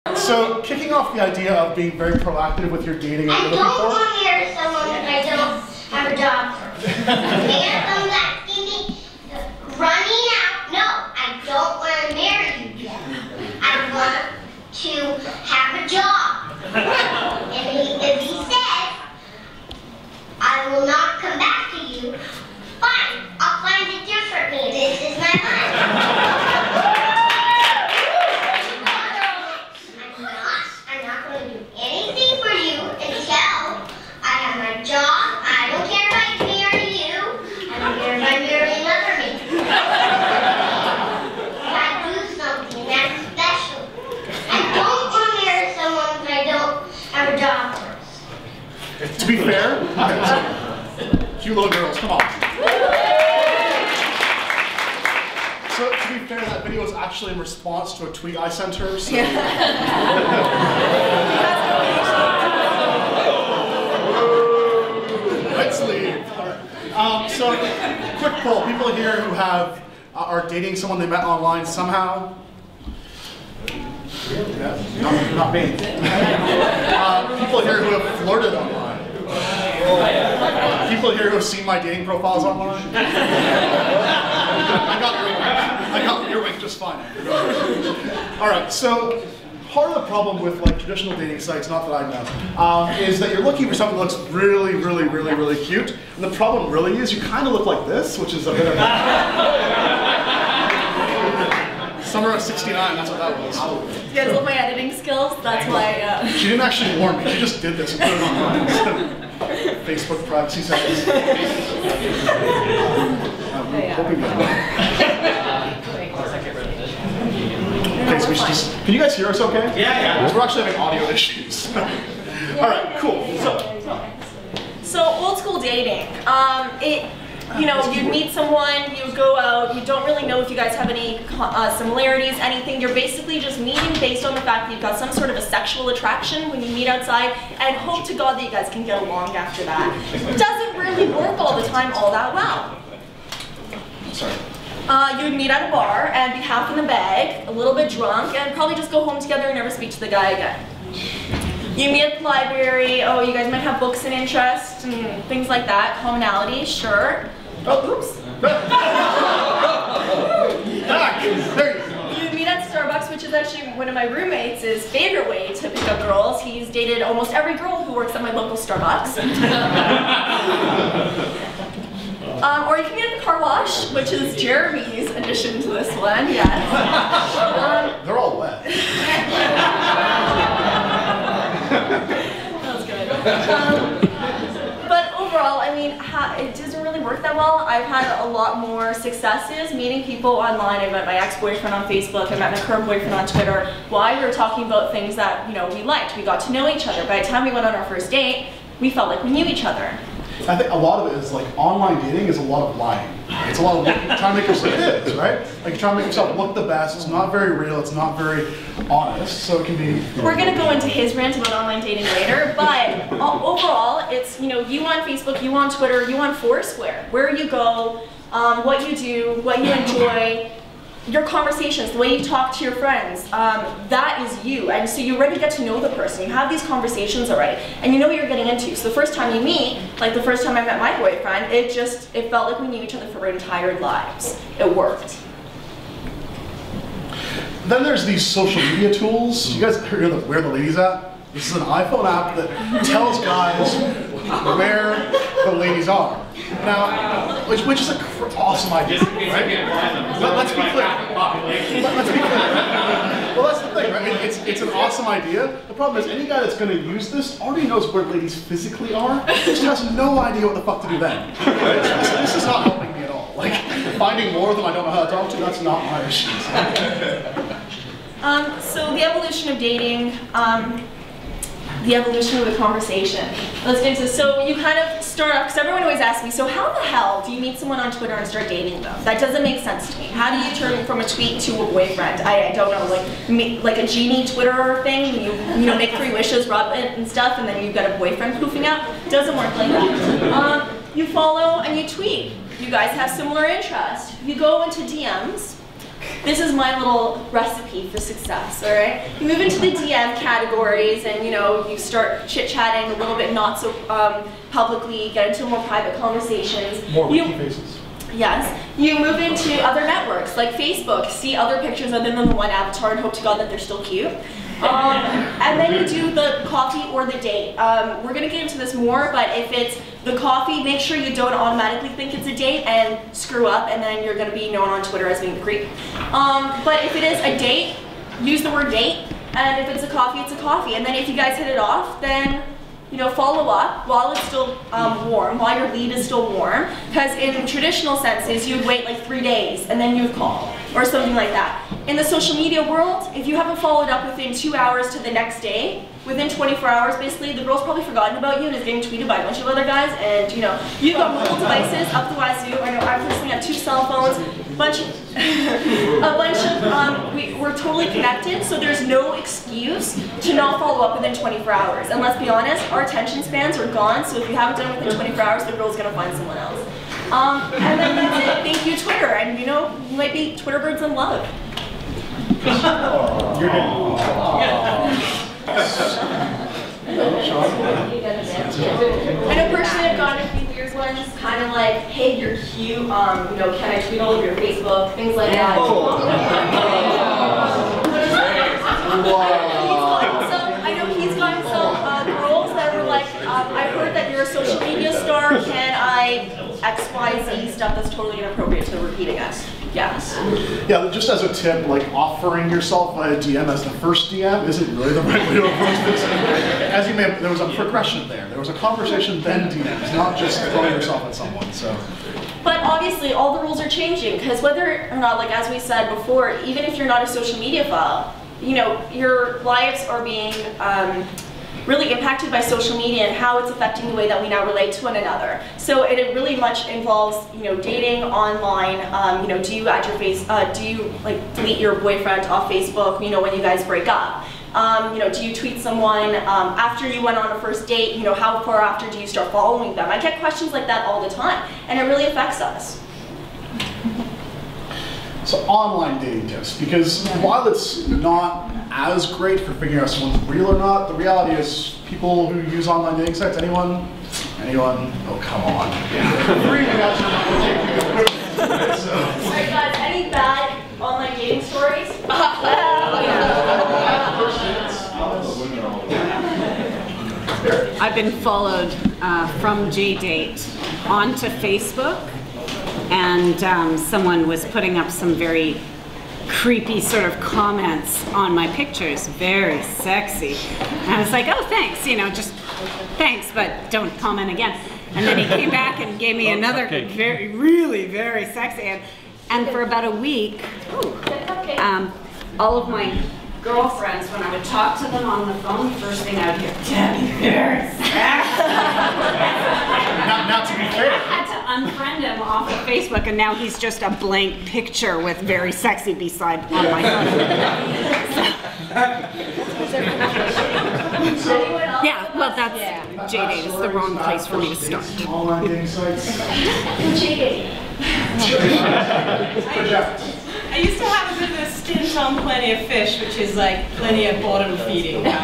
So, kicking off the idea of being very proactive with your dating and I don't want to marry someone if I don't have a job first. Man comes asking me, running out. No, I don't want to marry you yet. I want to have a job. And if he says, I will not come back to you, fine, I'll find a different man. This is my life. I'm not going to do anything for you until I have my job. I don't care if I marry you. I don't care if I marry another man. I do something that's special. I don't want to marry someone if I don't have a job first. To be fair, you little girls, come on. So, to be fair, that video was actually in response to a tweet I sent her, so... Let's leave. So, quick poll. People here who have are dating someone they met online somehow? Yeah, not me. People here who have flirted online? People here who have seen my dating profiles online? I got your wink just fine. Alright, so part of the problem with like traditional dating sites, not that I know, is that you're looking for something that looks really, really, really, really cute. And the problem really is you kind of look like this, which is a bit of Summer of '69, that's what that was. You guys love my editing skills? That's why. She didn't actually warn me, she just did this and put it online. Facebook privacy settings. Okay, so we should just, can you guys hear us okay? Yeah. We're actually having audio issues. Alright, cool. So old school dating. You meet someone, you go out, you don't really know if you guys have any similarities, anything. You're basically just meeting based on the fact that you've got some sort of a sexual attraction when you meet outside, and hope to God that you guys can get along after that. It doesn't really work all the time all that well. Sorry. You would meet at a bar and be half in the bag, a little bit drunk, and probably just go home together and never speak to the guy again. You meet at the library, oh, you guys might have books and interests and things like that, commonalities, sure. Oh, oops. You meet at Starbucks, which is actually one of my roommates' favorite way to pick up girls. He's dated almost every girl who works at my local Starbucks. Or you can meet at the car wash, which is Jeremy's addition to this one, yes. They're all wet. That was good. But overall, I mean, it doesn't really work that well. I've had a lot more successes meeting people online. I met my ex-boyfriend on Facebook. I met my current boyfriend on Twitter. Why? We were talking about things that, we liked. We got to know each other. By the time we went on our first date, we felt like we knew each other. I think a lot of it is like online dating is a lot of lying. It's a lot of trying to make yourself, it is, right? Like you're trying to make yourself look the best. It's not very real. It's not very honest. So it can be. We're gonna go into his rant about online dating later, but overall, it's you on Facebook, you on Twitter, you on Foursquare. Where you go, what you do, what you enjoy. Your conversations, the way you talk to your friends, that is you. And so you already get to know the person. You have these conversations already, and you know what you're getting into. So the first time you meet, like the first time I met my boyfriend, it felt like we knew each other for our entire lives. It worked. Then there's these social media tools. You guys hear where the ladies at? This is an iPhone app that tells guys where the ladies are. Now, which is an awesome idea, right? Let's be clear. Let's be clear. Well, that's the thing, right? It's an awesome idea. The problem is any guy that's going to use this already knows where ladies physically are, just has no idea what the fuck to do then. Right? This is not helping me at all. Like, finding more of them I don't know how to talk to, that's not my issue. So the evolution of dating, the evolution of the conversation. Let's get into this. So you kind of start off, because everyone always asks me, so how the hell do you meet someone on Twitter and start dating them? That doesn't make sense to me. How do you turn from a tweet to a boyfriend? I don't know, like a genie Twitter thing, you make 3 wishes, rub it and stuff, and then you've got a boyfriend poofing out? It doesn't work like that. You follow and you tweet. You guys have similar interests. You go into DMs. This is my little recipe for success, all right? You move into the DM categories and, you know, you start chit-chatting a little bit, not so publicly, get into more private conversations. More wiki faces. Yes. You move into other networks like Facebook, see other pictures other than the one avatar and hope to God that they're still cute. And then you do the coffee or the date. We're going to get into this more, but if it's the coffee, make sure you don't automatically think it's a date and screw up, and then you're going to be known on Twitter as being the creep. But if it is a date, use the word date, and if it's a coffee, it's a coffee. And then if you guys hit it off, then you know, follow up while it's still warm, while your lead is still warm, because in traditional senses, you'd wait like 3 days and then you'd call, or something like that. In the social media world, if you haven't followed up within 2 hours to the next day, within 24 hours basically, the girl's probably forgotten about you and is getting tweeted by a bunch of other guys, and you know, you've got multiple devices up the wazoo. I know I personally have 2 cell phones, we're totally connected, so there's no excuse to not follow up within 24 hours. And let's be honest, our attention spans are gone, so if you haven't done it within 24 hours, the girl's gonna find someone else. And then that's it. Thank you, Twitter. And you know, you might be Twitter birds in love. You're I know personally I've gotten a few weird ones, kind of like, hey, you're cute, you know, can I tweet all over your Facebook, things like that. I know he's gotten some girls that were like, I heard that you're a social media star, can I XYZ stuff that's totally inappropriate to repeating us. Yes. Yeah, just as a tip, like offering yourself via DM as the first DM isn't really the right way to approach this. As you may have, there was a progression there. There was a conversation, then DMs, not just throwing yourself at someone. So. But obviously, all the rules are changing, because whether or not, like as we said before, even if you're not a social media file, you know, your lives are being really impacted by social media and how it's affecting the way that we now relate to one another. So it really much involves, you know, dating online. You know, do you add your do you like delete your boyfriend off Facebook? You know, when you guys break up. You know, do you tweet someone after you went on a first date? You know, how far after do you start following them? I get questions like that all the time, and it really affects us. So online dating tips, because while it's not as great for figuring out if someone's real or not, the reality is people who use online dating sites, anyone? Oh, come on. Alright guys, any bad online dating stories? I've been followed from JDate onto Facebook, and someone was putting up some very creepy sort of comments on my pictures, very sexy. And I was like, oh, thanks, you know, just thanks, but don't comment again. And then he came back and gave me another really very sexy. And for about a week, all of my girlfriends, when I would talk to them on the phone, the first thing I would hear, Debbie, very sexy. Not to be fair. I had to unfriend him off of Facebook, and now he's just a blank picture with very sexy beside on my phone. Yeah, well, that's JDate is the wrong place for me to start. Online dating sites. I used to have a bit of a stint on Plenty of Fish, which is like plenty of bottom feeding. One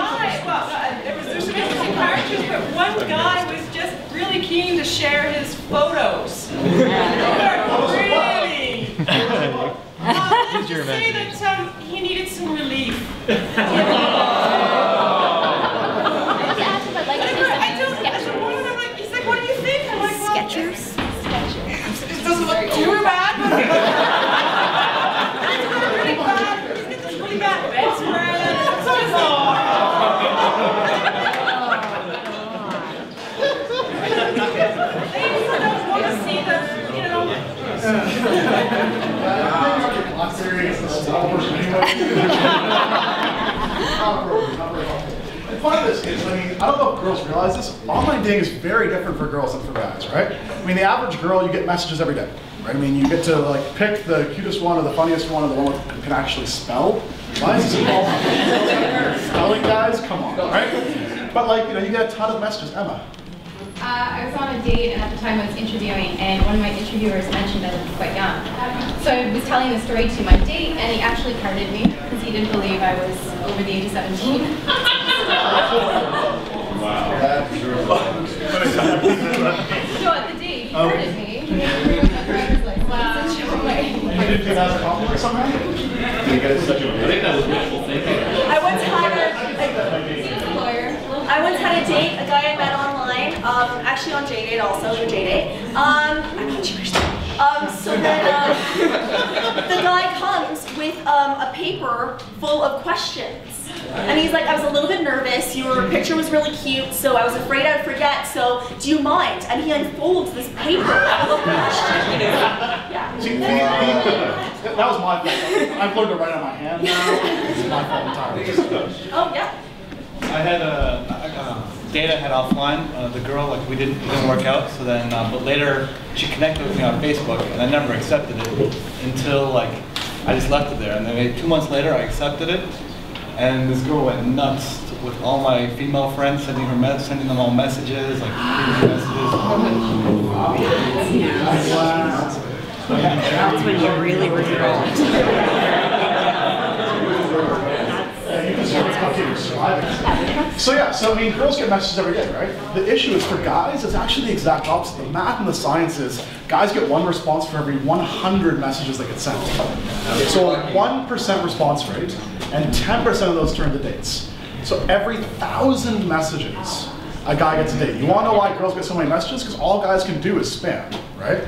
guy, well, there's some interesting characters, but one guy was just really keen to share his photos. Really? To say that he needed some relief. Sketchers? It doesn't look too bad, but it's really bad. He's got this really bad bedspread. It's just I don't want to see them, you know. Part of this is, I mean, I don't know if girls realize this, online dating is very different for girls than for guys, right? I mean, the average girl, you get messages every day, right? I mean, you get to like pick the cutest one or the funniest one or the one who can actually spell. Why is this called spelling guys? Come on, right? But like, you know, you get a ton of messages. Emma, I was on a date, and at the time I was interviewing, and one of my interviewers mentioned I looked quite young. So I was telling the story to my date, and he actually carded me because he didn't believe I was over the age of 17. So at the date, he carded me. He gave me my driver's license and showed my. You didn't get out of compliment or something? Did you get such a I think that was wishful thinking. I once had He's a lawyer. I once had a date, a guy I met online, actually on JDate also, through JDate. I'm not Jewish. So then the guy comes with a paper full of questions. And he's like, I was a little bit nervous, your picture was really cute, so I was afraid I'd forget, so do you mind? And he unfolds this paper full of questions. Yeah. See, that was my fault. I've learned to write on my hand now. It's my fault entirely. Oh, yeah. I had a date I had offline. The girl, like, it didn't work out. So then, but later she connected with me on Facebook, and I never accepted it until like I just left it there. And then maybe 2 months later, I accepted it, and this girl went nuts with all my female friends, sending them all messages, like messages. That's when you really regret it. So yeah, so I mean, girls get messages every day, right? The issue is for guys, it's actually the exact opposite. The math and the science is, guys get 1 response for every 100 messages they get sent. So 1% response rate, and 10% of those turn to dates. So every 1,000 messages, a guy gets a date. You want to know why girls get so many messages? Because all guys can do is spam, right?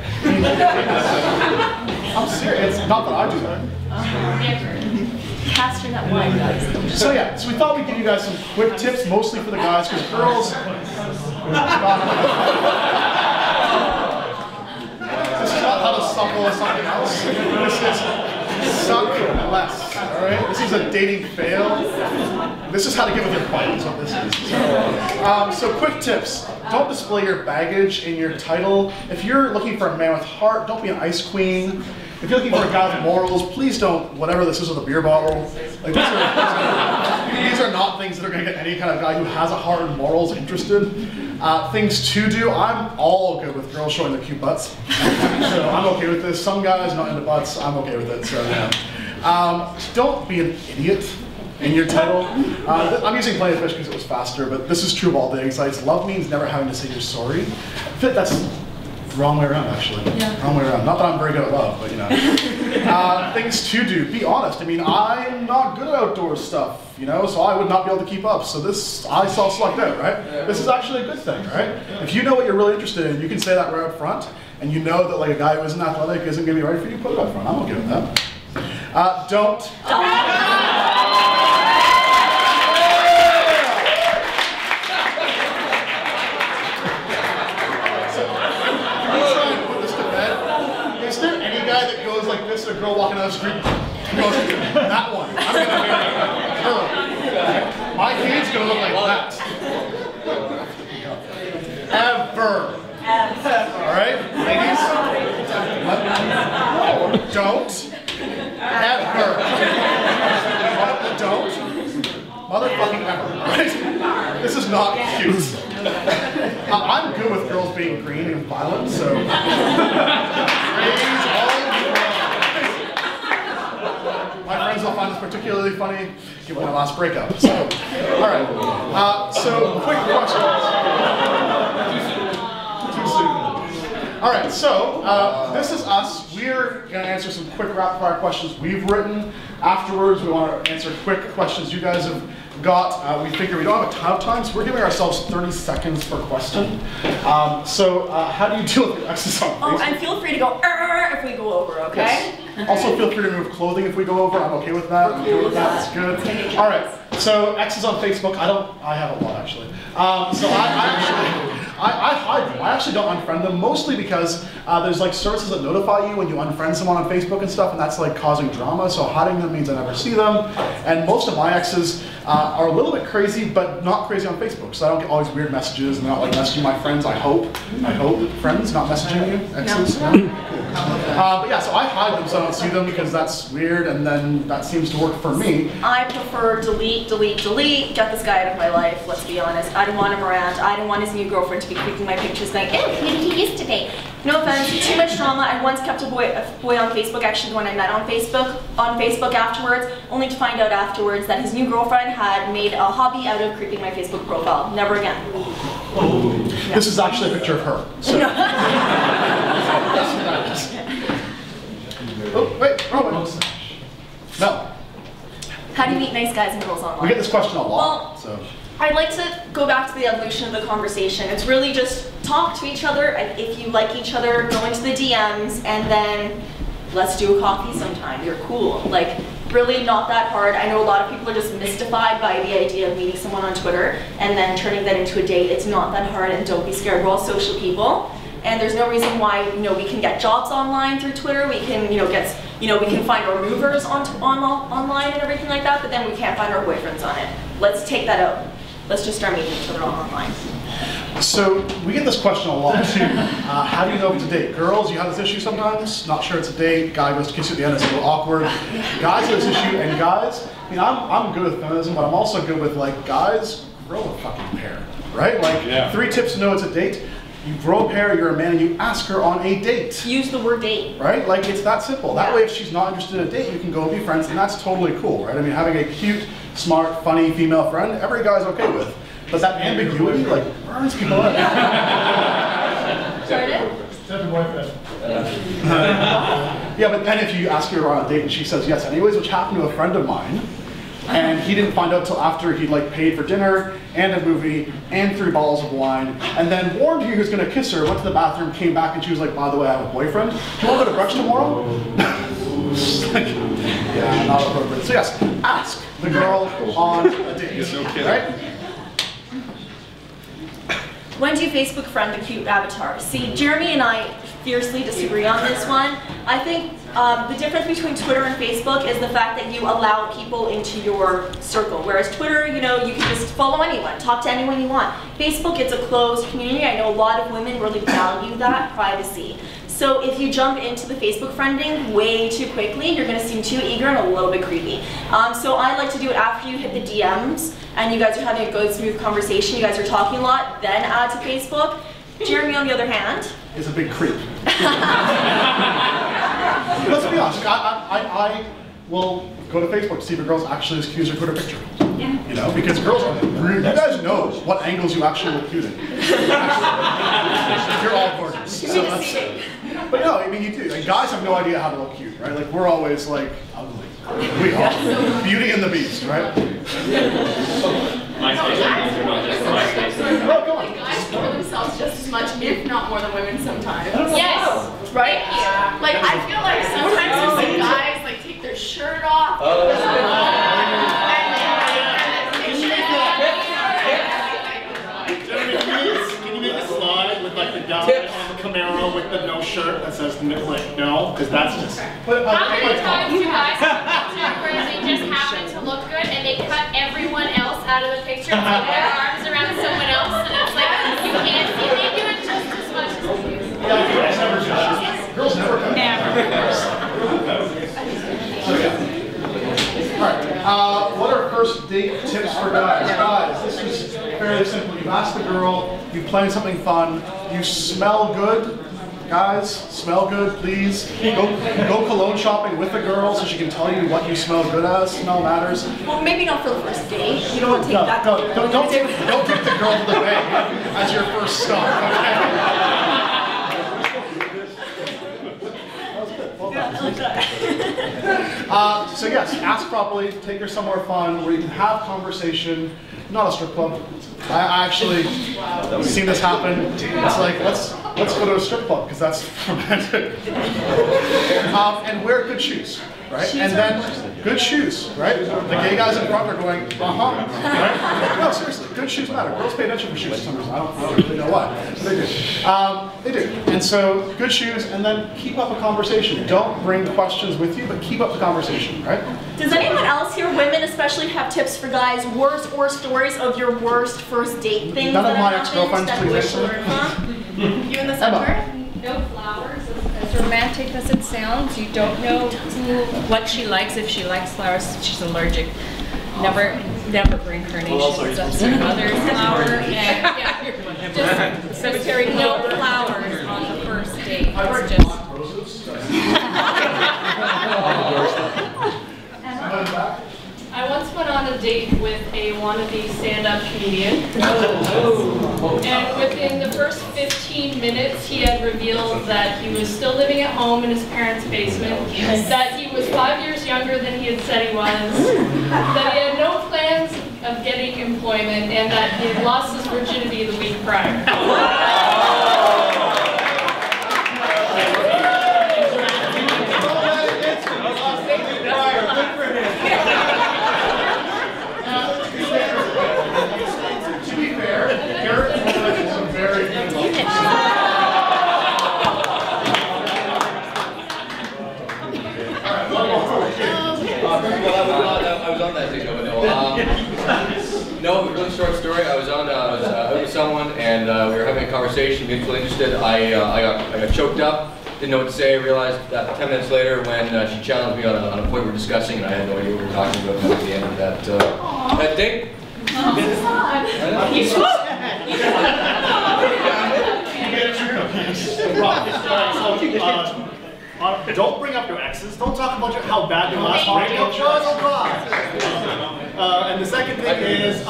I'm serious. Not that I do that. Cast her that one, guys. So yeah, so we thought we'd give you guys some quick tips, mostly for the guys, because girls. This is not how to suckle or something else. This is suck less. All right. This is a dating fail. This is how to get with your partner. What this is. So quick tips. Don't display your baggage in your title. If you're looking for a man with heart, don't be an ice queen. If you're looking for a guy with morals, please don't, whatever this is with a beer bottle. Like these are not things that are going to get any kind of guy who has a heart and morals interested. Things to do, I'm all good with girls showing their cute butts. So I'm okay with this. Some guys not into butts, I'm okay with it. So yeah. Don't be an idiot in your title. I'm using Plenty of Fish because it was faster, but this is true of all dating sites. Love means never having to say you're sorry. That's wrong way around, actually. Yeah. Wrong way around. Not that I'm very good at love, but you know. Things to do. Be honest. I mean, I'm not good at outdoor stuff, you know, so I would not be able to keep up. So this, I self-select out, right? Yeah. This is actually a good thing, right? If you know what you're really interested in, you can say that right up front, and you know that like a guy who isn't athletic isn't going to be right for you, put it up front. I'm okay with that. Don't. Like this, a girl walking down the street goes, that one, I'm gonna marry her. My kid's gonna look like that. Ever. Alright, ladies? No, don't. Ever. Don't. Motherfucking ever. Right? This is not cute. I'm good with girls being green and violent, so. My friends will find this particularly funny given my last breakup. So, all right. So, quick questions. Too soon. All right. So, this is us. We're going to answer some quick rapid-fire questions we've written. Afterwards, we want to answer quick questions you guys have got. We figure we don't have a ton of time, so we're giving ourselves 30 seconds per question. How do you deal with your exes on Facebook? Oh, and feel free to go if we go over, okay? Yes. Also, feel free to remove clothing if we go over. I'm okay with that. I'm okay with that. That's good. All right. So exes on Facebook. I have a lot actually. So I hide them. I actually don't unfriend them, mostly because there's like services that notify you when you unfriend someone on Facebook and stuff, and that's like causing drama. So hiding them means I never see them. And most of my exes are a little bit crazy, but not crazy on Facebook. So I don't get all these weird messages, and they're not like messaging my friends. I hope friends, not messaging you. Exes. No. But yeah, so I hide them so I don't see them because that's weird, and then that seems to work for me. I prefer delete, delete, delete, get this guy out of my life, let's be honest. I don't want him around. I don't want his new girlfriend to be creeping my pictures going, ew, who did he use today? No offense, too much drama. I once kept a boy on Facebook, actually the one I met on Facebook afterwards, only to find out afterwards that his new girlfriend had made a hobby out of creeping my Facebook profile. Never again. Yeah. This is actually a picture of her. So. Oh, wait, Rowan. No. How do you meet nice guys and girls online? We get this question a lot. Well, so. I'd like to go back to the evolution of the conversation. It's really just talk to each other, and if you like each other, go into the DMs, and then let's do a coffee sometime. You're cool. Like, really not that hard. I know a lot of people are just mystified by the idea of meeting someone on Twitter and then turning that into a date. It's not that hard, and don't be scared. We're all social people. And there's no reason why, we can get jobs online through Twitter. We can, we can find our movers online and everything like that, but then we can't find our boyfriends on it. Let's take that out. Let's just start meeting each other online. So we get this question a lot too. How do you know if it's a date? Girls, you have this issue sometimes. Not sure it's a date. Guy goes to kiss you at the end. It's a little awkward. Guys have this issue, and guys, I'm good with feminism, but I'm also good with guys grow a fucking pair, right? 3 tips to know it's a date. You grow a pair, you're a man, and you ask her on a date. Use the word date. Right? It's that simple. That way, if she's not interested in a date, you can go and be friends, and that's totally cool, right? Having a cute, smart, funny female friend, every guy's okay with. But that ambiguity, burns people out. Sorry, Yeah, but then if you ask her on a date and she says yes anyways, which happened to a friend of mine, and he didn't find out till after he'd paid for dinner and a movie and 3 bottles of wine, and then warned you he was going to kiss her, went to the bathroom, came back, and she was like, by the way, I have a boyfriend. Do you want to go to brunch tomorrow? Yeah, not appropriate. So yes, ask the girl on a date, right? When do you Facebook friend a cute avatar? See, Jeremy and I fiercely disagree on this one. I think the difference between Twitter and Facebook is the fact that you allow people into your circle. Whereas Twitter, you can just follow anyone, talk to anyone you want. Facebook, it's a closed community. I know a lot of women really value that privacy. So if you jump into the Facebook friending way too quickly, you're going to seem too eager and a little bit creepy. So I like to do it after you hit the DMs and you guys are having a good, smooth conversation. You guys are talking a lot, then add to Facebook. Jeremy, on the other hand, is a big creep. Let's be honest. I will go to Facebook to see if a girl's actually as cute as her Twitter picture. Yeah. Because girls are rude. You guys know what angles you actually look cute in. You're all gorgeous. So but no, you do. Guys have no idea how to look cute, right? We're always ugly. We are. Beauty and the Beast, right? Guys kill themselves just as much, if not more than women sometimes. Yes, right? Yeah. I feel like sometimes there's guys take their shirt off. Can you make a slide with the guy on the Camaro with the no shirt that says no? Because that's just. How many times do guys have a picture where they just happen to look good and they cut everyone else out of the picture and put their arms around someone else and it's you can't see, they do it just as much as you do. Girls never cut. Alright, what are first date tips for guys? Guys, this is fairly simple. You ask the girl, you plan something fun, you smell good. Guys, smell good, please. Go cologne shopping with the girl so she can tell you what you smell good as. Smell matters. Well, maybe not for the first date. You don't want to take that. Don't take the girl to the bank as your first stop. So yes, ask properly, take her somewhere fun where you can have conversation, not a strip club. I actually seen this happen. It's let's go to a strip club because that's romantic. And wear good shoes, right? And then good shoes, right? The gay guys in front are going, right? No, seriously, good shoes matter. Girls pay attention for shoes for some reason. I don't really know why. They do. They do. And so good shoes, and then keep up a conversation. Don't bring questions with you, but keep up the conversation, right? Does anyone else here, women especially, have tips for guys, worst or stories of your worst first date things? None of my ex-girlfriends, please answer. You in the center? No flowers as as romantic as it sounds. You don't know what she likes. If she likes flowers, she's allergic. Never bring carnations. That's your mother's flower. And yeah, just cemetery, no flowers on the first date. It's just. I once went on a date with a wannabe stand-up comedian. And within the first 15 minutes, he had revealed that he was still living at home in his parents' basement, that he was 5 years younger than he had said he was, that he had no plans of getting employment, and that he had lost his virginity the week prior. I was on that date, no, really short story. I was out with someone, and we were having a conversation, mutually interested. I got choked up, didn't know what to say. I realized that 10 minutes later, when she challenged me on a point we were discussing, and I had no idea what we were talking about at the end of that date. Don't bring up your exes. Don't talk about how bad your last breakup was. And the second thing is,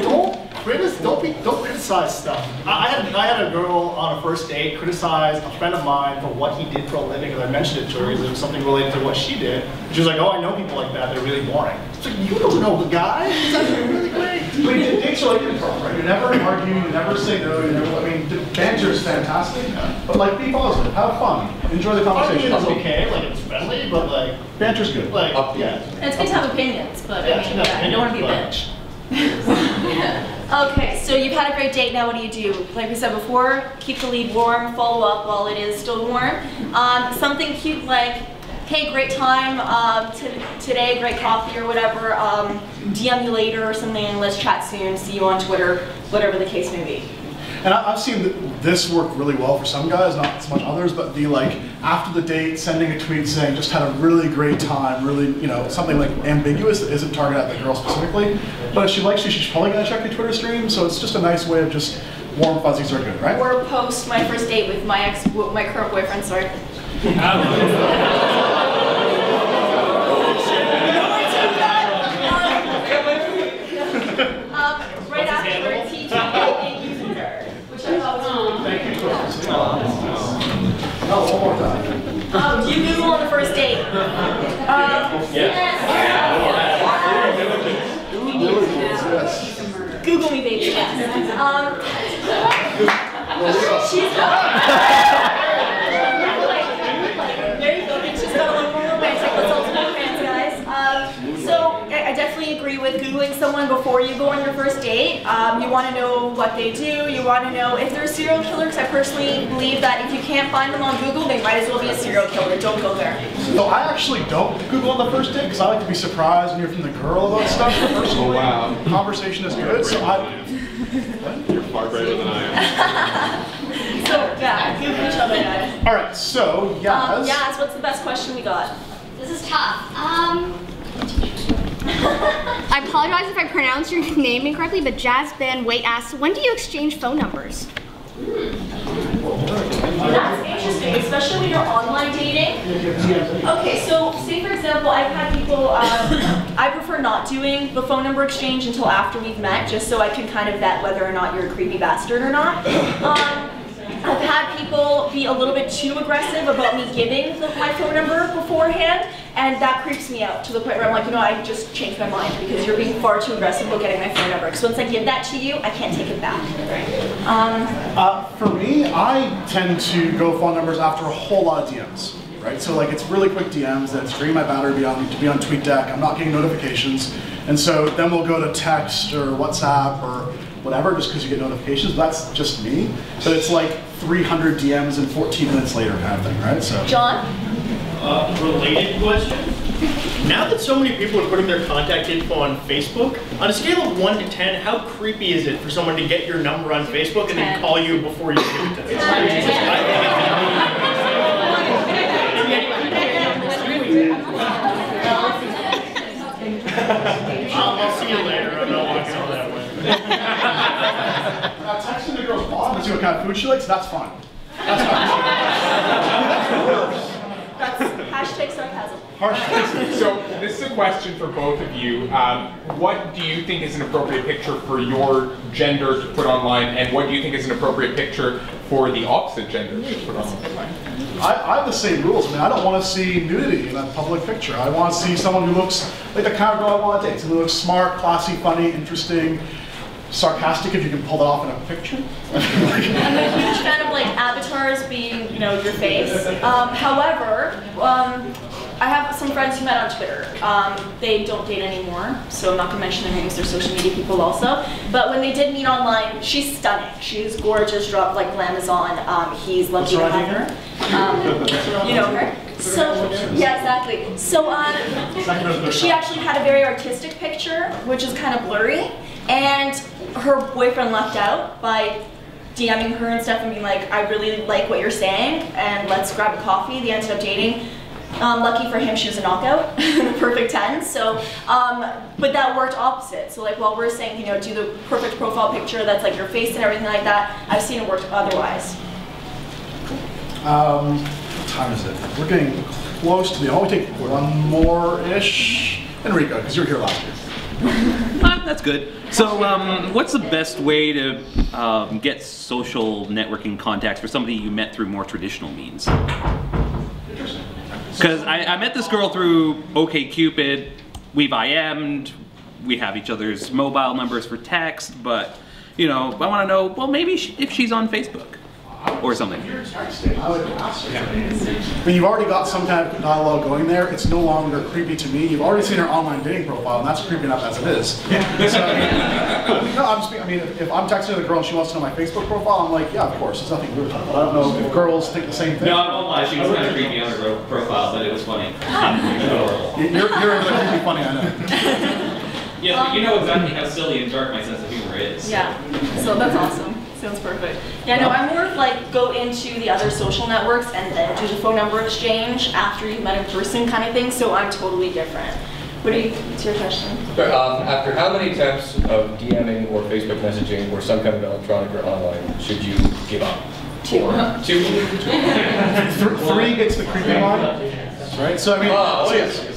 don't criticize stuff. I had a girl on a first date criticize a friend of mine for what he did for a living, because I mentioned it to her because it was something related to what she did. And she was like, "Oh, I know people like that. They're really boring." It's like, you don't know the guy. He's actually really great. But dates are like improv, right? You never argue. You never say no. You never. I mean, banter is fantastic, but like, be positive, have fun, enjoy the conversation. It's okay, like it's friendly, but like banter's good. Like, yeah. It's good to have opinions, but I mean, you don't want to be a bitch. Okay, so you've had a great date. Now, what do? Like we said before, keep the lead warm. Follow up while it is still warm. Something cute like, "Hey, great time today, great coffee," or whatever. DM you later or something. Let's chat soon. See you on Twitter. Whatever the case may be. And I've seen this work really well for some guys, not so much others, but the like after the date sending a tweet saying just had a really great time, really, you know, something like ambiguous that isn't targeted at the girl specifically. But if she likes you, she's probably gonna check your Twitter stream, so it's just a nice way of just warm fuzzies are good, right? Or post my first date with my current boyfriend, sorry. Right after teaching Twitter, which I thought was really cool. Oh, one more time. Do you Google on the first date? Yes. Google me, baby. Yes. She's there you go. She's got a little more romantic. Let's all be fans, guys. So I definitely agree with Googling someone before you go on your first date. You want to know what they do. You want to know if they're a serial killer, because I personally believe that if you can't find them on Google, they might as well be a serial killer. Don't go there. So I actually don't Google on the first date because I like to be surprised and hear from the girl about stuff. Personally, conversation is good. So You're far greater than I am. So yeah, Google each other, guys. All right. So Yaz. Yaz, what's the best question we got? This is tough. I apologize if I pronounced your name incorrectly, but Jazz Van Wait asks, when do you exchange phone numbers? That's interesting, especially when you're online dating. Okay, so say for example, I've had people, I prefer not doing the phone number exchange until after we've met, just so I can kind of vet whether or not you're a creepy bastard or not. I've had people be a little bit too aggressive about me giving my phone number beforehand, and that creeps me out to the point where I'm like, you know, I just changed my mind because you're being far too aggressive about getting my phone number. Because once I give that to you, I can't take it back. For me, I tend to go phone numbers after a whole lot of DMs. Right, so like it's really quick DMs that's draining my battery to be on TweetDeck. I'm not getting notifications, and so then we'll go to text or WhatsApp or whatever, just because you get notifications. That's just me, but it's like 300 DMs and 14 minutes later kind of thing, right? So. John? Related question. Now that so many people are putting their contact info on Facebook, on a scale of 1 to 10, how creepy is it for someone to get your number on Facebook and then call you before you give it to them? Now, texting the girl's mom and see what kind of food she likes, that's fine. That's That's hashtag sarcasm. So this is a question for both of you. What do you think is an appropriate picture for your gender to put online, and what do you think is an appropriate picture for the opposite gender to put online? I have the same rules. I mean, I don't want to see nudity in a public picture. I want to see someone who looks like the kind of girl I want to date. Someone who looks smart, classy, funny, interesting, sarcastic, if you can pull that off in a picture. I'm a huge fan of like avatars being, you know, your face. However, I have some friends who met on Twitter. They don't date anymore, so I'm not going to mention their names. They're social media people also. But when they did meet online, she's stunning. She's gorgeous, dropped like glamazon. He's lucky to have her. You know her? So, yeah, exactly. So she actually had a very artistic picture, which is kind of blurry. And her boyfriend left out by DMing her and stuff and being like, I really like what you're saying, and let's grab a coffee. They ended up dating. Lucky for him, she was a knockout, the perfect 10. So, but that worked opposite. So like while we're saying, you know, do the perfect profile picture that's like your face and everything like that, I've seen it work otherwise. What time is it? We're getting close to the end. I'll take one more-ish. Enrico, because you were here last year. That's good. So what's the best way to get social networking contacts for somebody you met through more traditional means? Interesting. Because I met this girl through OkCupid, we've IM'd, we have each other's mobile numbers for text, but you know, I want to know, well, maybe if she's on Facebook or something. You're texting. I would ask her. I mean, you've already got some kind of dialogue going there. It's no longer creepy to me. You've already seen her online dating profile, and that's creepy enough as it is. So, no, I mean, if I'm texting the girl and she wants to know my Facebook profile, I'm like, yeah, of course. There's nothing weird about it. But I don't know if girls think the same thing. No, I won't lie. She was kind of creepy on her profile, but it was funny. You're creepy funny, I know. Yeah, but you know exactly how silly and dark my sense of humor is. Yeah, so that's awesome. Sounds perfect. Yeah, no, I'm more of like go into the other social networks and then do the phone number exchange after you've met in person kind of thing, so I'm totally different. What's your question? After how many attempts of DMing or Facebook messaging or some kind of electronic or online should you give up? 2. 2? 3 gets the creepy line. Right? So I mean,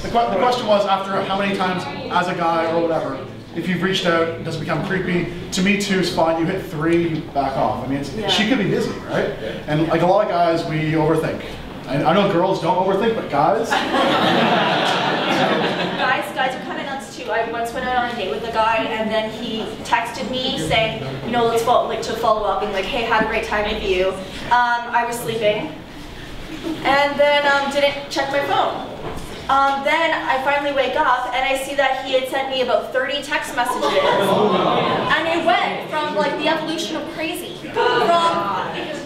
the question was after how many times as a guy or whatever, if you've reached out, does it become creepy? To me, 2 is fine. You hit 3, you back off. I mean, she could be busy, right? And like a lot of guys, we overthink. I know girls don't overthink, but guys. Guys are kind of nuts too. I once went out on a date with a guy, and then he texted me saying, you know, let's follow up, and like, hey, had a great time with you. I was sleeping, and then didn't check my phone. Then I finally wake up and I see that he had sent me about 30 text messages. And it went from like the evolution of crazy. From,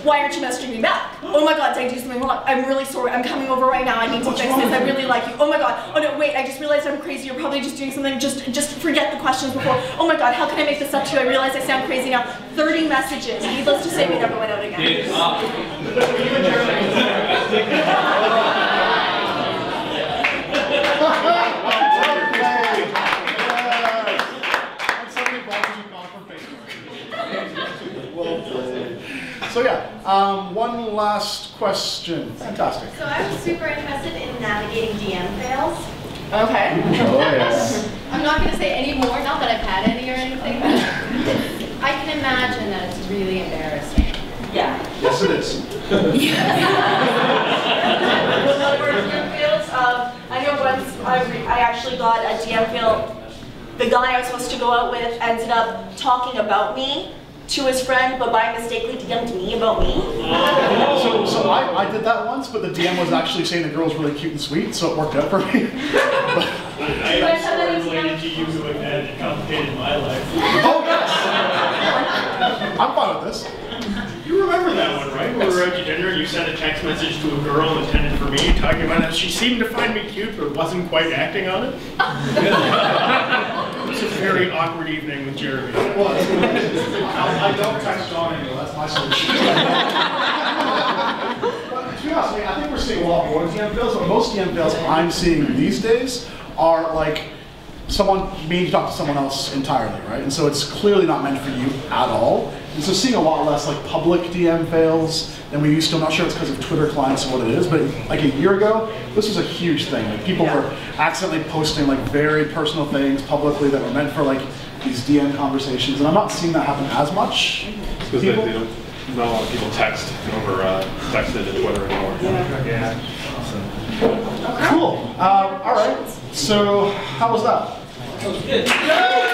why aren't you messaging me back? Oh my God, did I do something wrong? I'm really sorry, I'm coming over right now, I need to fix this, I really like you. Oh my God, oh no, wait, I just realized I'm crazy, you're probably just doing something, just forget the questions before. Oh my God, how can I make this up to you? I realize I sound crazy now. 30 messages, needless to say, we never went out again. So yeah, one last question. Fantastic. So I was super interested in navigating DM fails. Okay. Oh yes. I'm not going to say any more, not that I've had any or anything, but I can imagine that it's really embarrassing. Yeah. Yes, it is. I know once I actually got a DM fail. The guy I was supposed to go out with ended up talking about me to his friend, but by mistakenly DM'd me about me. So I did that once, but the DM was actually saying the girl's really cute and sweet, so it worked out for me. I am sorry related to you who have had complicated my life. Oh yes! I'm fine with this. You remember that one, right? When we were out to dinner, you sent a text message to a girl intended for me, talking about how she seemed to find me cute, but wasn't quite acting on it. It was a very awkward evening with Jeremy. It was. I don't text John anymore, that's my solution. But to be honest, I think we're seeing a lot more DM fails, but most DM fails I'm seeing these days are like someone meaning to talk to someone else entirely, right? And so it's clearly not meant for you at all. And so seeing a lot less like public DM fails than we used to. I'm not sure it's because of Twitter clients or what it is, but like a year ago, this was a huge thing. Like people were accidentally posting like very personal things publicly that were meant for like these DM conversations, and I'm not seeing that happen as much. Because they don't, not a lot of people text over text into Twitter anymore. Yeah. Cool. All right. So how was that? That was good. Yay!